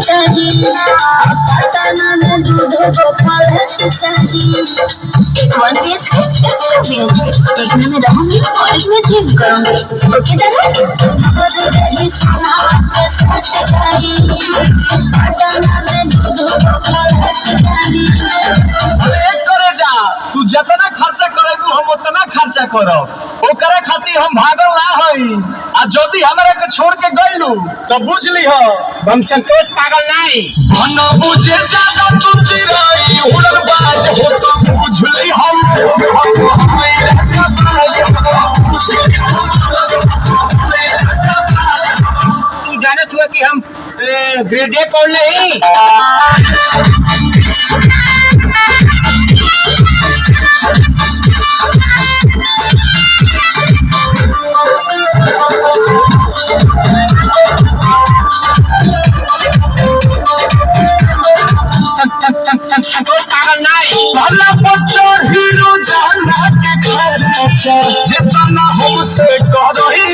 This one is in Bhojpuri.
चाहिए पटना में दूध गोपाल चाहिए। एक 1 BHK, एक 2 BHK, एक में मैं रहूंगी और एक में जिम करूंगी। ओके दादा? चाहिए पटना में दूध गोपाल चाहिए। तू जितना खर्चा करेबू हम उतना खर्चा करब, ओकरा खातिर हम भागल ना हई। आ जदी हमरा के छोड़ के गइलू तो बुझ लीह हम संतोष पागल नहीं। मन बुझे ज्यादा तू चिराई उड़न बाज हो तो बुझ ली हम तू जाने छुआ कि हम ग्रेडे कौन नहीं। पागल नहीं भला बच्चों हीरो जाना के खर्चा जितना हमसे करही